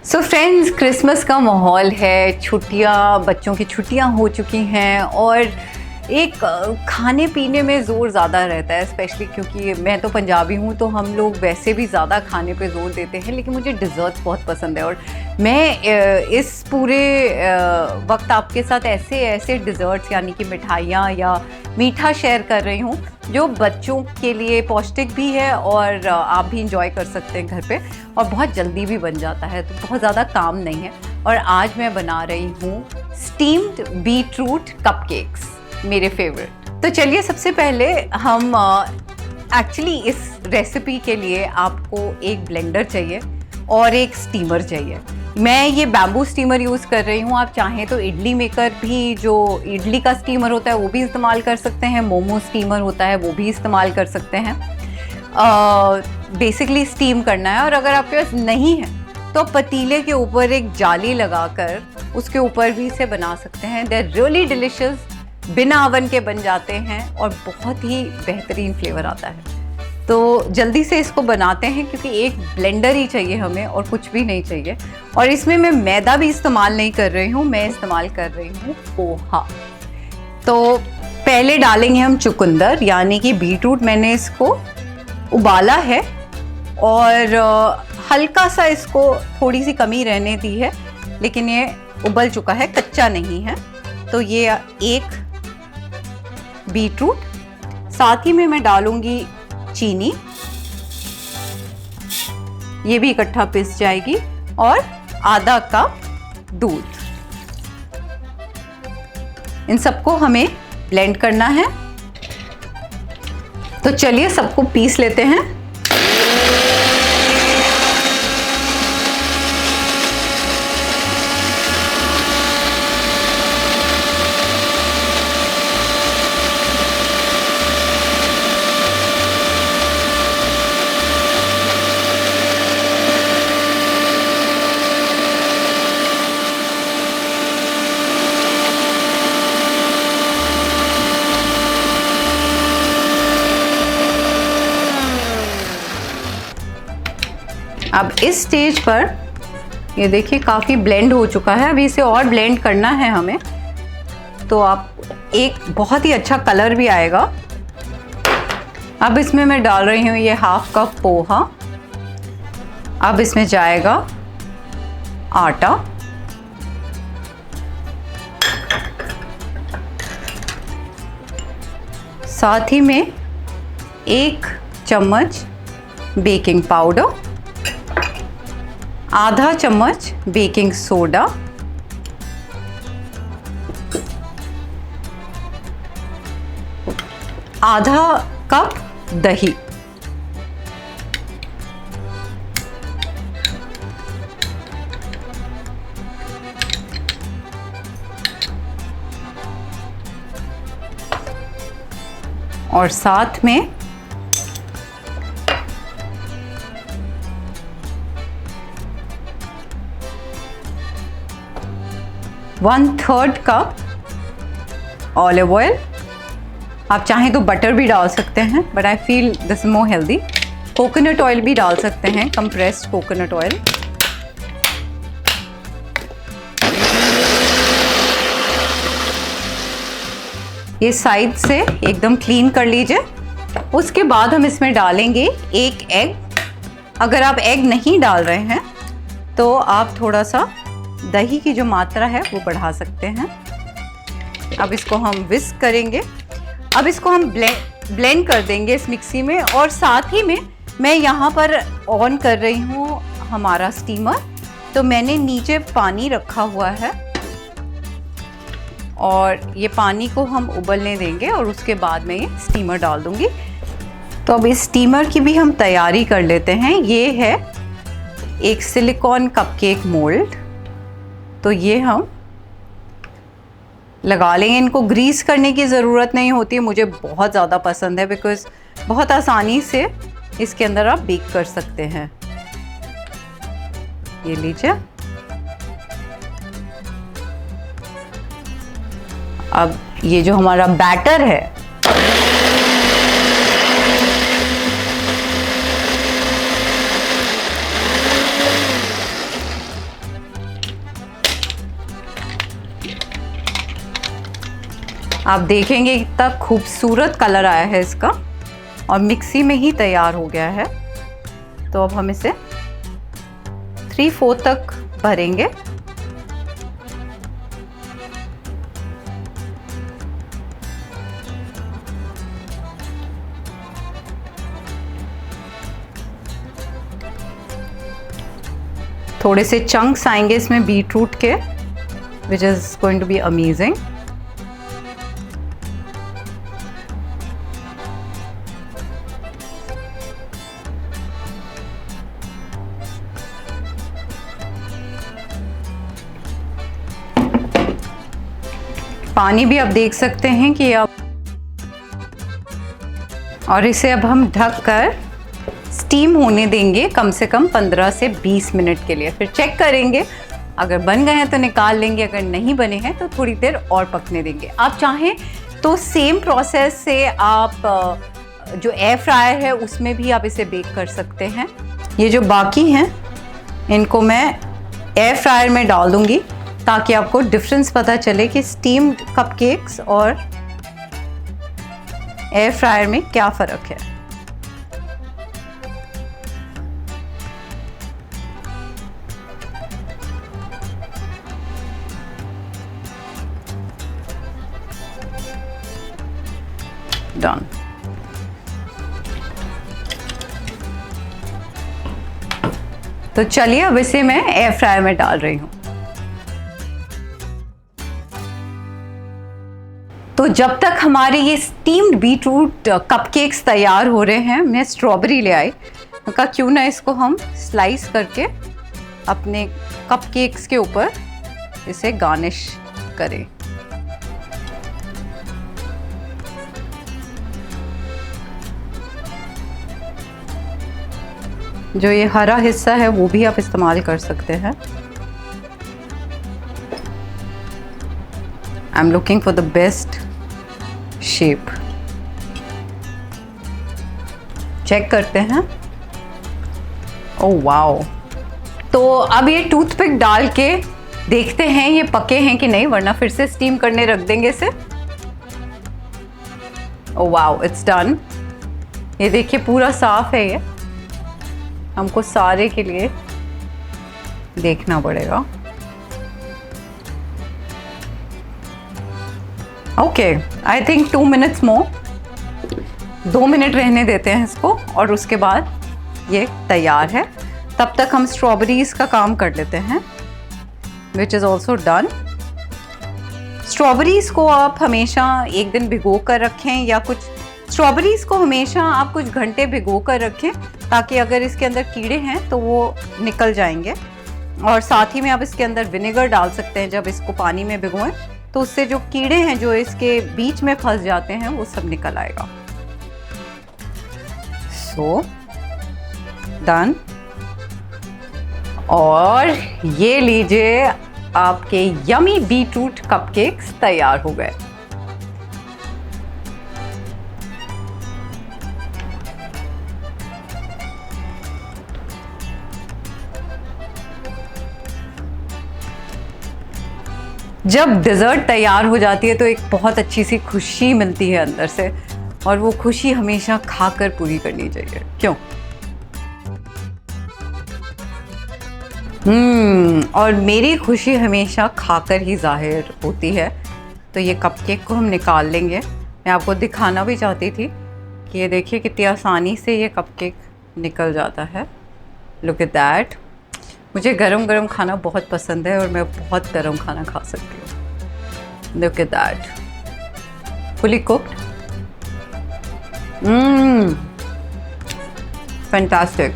So friends, Christmas का माहौल है, छुट्टियाँ, बच्चों की छुट्टियाँ हो चुकी हैं और एक खाने पीने में ज़ोर ज़्यादा रहता है, स्पेशली क्योंकि मैं तो पंजाबी हूँ तो हम लोग वैसे भी ज़्यादा खाने पे ज़ोर देते हैं, लेकिन मुझे डिज़र्ट्स बहुत पसंद है। और मैं इस पूरे वक्त आपके साथ ऐसे ऐसे डिज़र्ट्स यानी कि मिठाइयाँ या मीठा शेयर कर रही हूँ जो बच्चों के लिए पौष्टिक भी है और आप भी इंजॉय कर सकते हैं घर पे, और बहुत जल्दी भी बन जाता है, तो बहुत ज़्यादा काम नहीं है। और आज मैं बना रही हूँ स्टीम्ड बीटरूट कपकेक्स, मेरे फेवरेट। तो चलिए, सबसे पहले हम एक्चुअली इस रेसिपी के लिए आपको एक ब्लेंडर चाहिए और एक स्टीमर चाहिए। मैं ये बैम्बू स्टीमर यूज़ कर रही हूँ। आप चाहें तो इडली मेकर भी, जो इडली का स्टीमर होता है वो भी इस्तेमाल कर सकते हैं, मोमो स्टीमर होता है वो भी इस्तेमाल कर सकते हैं। बेसिकली स्टीम करना है। और अगर आपके पास नहीं है तो पतीले के ऊपर एक जाली लगाकर उसके ऊपर भी इसे बना सकते हैं। दे आर रियली डिलिशियस, बिना ओवन के बन जाते हैं और बहुत ही बेहतरीन फ्लेवर आता है। तो जल्दी से इसको बनाते हैं क्योंकि एक ब्लेंडर ही चाहिए हमें और कुछ भी नहीं चाहिए। और इसमें मैं मैदा भी इस्तेमाल नहीं कर रही हूँ, मैं इस्तेमाल कर रही हूँ पोहा। तो पहले डालेंगे हम चुकंदर यानी कि बीटरूट। मैंने इसको उबाला है और हल्का सा इसको थोड़ी सी कमी रहने दी है, लेकिन ये उबल चुका है, कच्चा नहीं है। तो ये एक बीटरूट, साथ ही में मैं डालूंगी चीनी, ये भी इकट्ठा पिस जाएगी, और आधा कप दूध। इन सबको हमें ब्लेंड करना है। तो चलिए सबको पीस लेते हैं। अब इस स्टेज पर ये देखिए काफ़ी ब्लेंड हो चुका है। अभी इसे और ब्लेंड करना है हमें, तो आप एक बहुत ही अच्छा कलर भी आएगा। अब इसमें मैं डाल रही हूँ ये हाफ कप पोहा। अब इसमें जाएगा आटा, साथ ही में 1 चम्मच बेकिंग पाउडर, आधा चम्मच बेकिंग सोडा, आधा कप दही, और साथ में 1/3 कप ऑलिव ऑयल। आप चाहें तो बटर भी डाल सकते हैं, but I feel this more healthy. Coconut oil भी डाल सकते हैं, कंप्रेस्ड कोकोनट ऑयल। ये साइड से एकदम क्लीन कर लीजिए। उसके बाद हम इसमें डालेंगे 1 एग। अगर आप एग नहीं डाल रहे हैं तो आप थोड़ा सा दही की जो मात्रा है वो बढ़ा सकते हैं। अब इसको हम विस्क करेंगे। अब इसको हम ब्लेंड कर देंगे इस मिक्सी में। और साथ ही में मैं यहाँ पर ऑन कर रही हूँ हमारा स्टीमर। तो मैंने नीचे पानी रखा हुआ है और ये पानी को हम उबलने देंगे और उसके बाद मैं ये स्टीमर डाल दूँगी। तो अब इस स्टीमर की भी हम तैयारी कर लेते हैं। ये है एक सिलिकॉन कपकेक मोल्ड। तो ये हम लगा लेंगे। इनको ग्रीस करने की ज़रूरत नहीं होती है, मुझे बहुत ज़्यादा पसंद है बिकॉज़ बहुत आसानी से इसके अंदर आप बेक कर सकते हैं। ये लीजिए। अब ये जो हमारा बैटर है आप देखेंगे कितना खूबसूरत कलर आया है इसका और मिक्सी में ही तैयार हो गया है। तो अब हम इसे 3/4 तक भरेंगे। थोड़े से चंक्स आएंगे इसमें बीटरूट के, which is going to be amazing. पानी भी आप देख सकते हैं कि अब, और इसे अब हम ढक कर स्टीम होने देंगे कम से कम 15 से 20 मिनट के लिए। फिर चेक करेंगे, अगर बन गए हैं तो निकाल लेंगे, अगर नहीं बने हैं तो थोड़ी देर और पकने देंगे। आप चाहें तो सेम प्रोसेस से आप जो एयर फ्रायर है उसमें भी आप इसे बेक कर सकते हैं। ये जो बाकी हैं इनको मैं एयर फ्रायर में डाल दूंगी ताकि आपको डिफरेंस पता चले कि स्टीम्ड कपकेक्स और एयर फ्रायर में क्या फ़र्क है। डन। तो चलिए अब इसे मैं एयर फ्रायर में डाल रही हूँ। तो जब तक हमारे ये स्टीम्ड बीटरूट कपकेक्स तैयार हो रहे हैं, मैं स्ट्रॉबेरी ले आई, कहा क्यों ना इसको हम स्लाइस करके अपने कपकेक्स के ऊपर इसे गार्निश करें। जो ये हरा हिस्सा है वो भी आप इस्तेमाल कर सकते हैं। I am looking for the best shape. Check करते हैं। Oh wow. तो अब ये टूथपिक डाल के देखते हैं ये पके हैं कि नहीं, वरना फिर से स्टीम करने रख देंगे इसे। Oh wow, it's done. ये देखिए पूरा साफ है। ये हमको सारे के लिए देखना पड़ेगा। Okay, I think 2 minutes more, 2 minute रहने देते हैं इसको और उसके बाद ये तैयार है। तब तक हम स्ट्रॉबेरीज का काम कर लेते हैं, which is also done. Strawberries को आप हमेशा एक दिन भिगो कर रखें, या कुछ स्ट्रॉबेरीज को हमेशा आप कुछ घंटे भिगो कर रखें ताकि अगर इसके अंदर कीड़े हैं तो वो निकल जाएंगे। और साथ ही में आप इसके अंदर विनेगर डाल सकते हैं जब इसको पानी में भिगोएं, तो उससे जो कीड़े हैं जो इसके बीच में फंस जाते हैं वो सब निकल आएगा। So done. और ये लीजिए, आपके यमी बीटरूट कपकेक्स तैयार हो गए। जब डिज़र्ट तैयार हो जाती है तो एक बहुत अच्छी सी खुशी मिलती है अंदर से, और वो खुशी हमेशा खाकर पूरी करनी चाहिए, क्यों? और मेरी खुशी हमेशा खाकर ही जाहिर होती है। तो ये कपकेक को हम निकाल लेंगे। मैं आपको दिखाना भी चाहती थी कि ये देखिए कितनी आसानी से ये कपकेक निकल जाता है। Look at that. मुझे गरम गरम खाना बहुत पसंद है और मैं बहुत गरम खाना खा सकती हूँ। Look at that, fully cooked. Fantastic.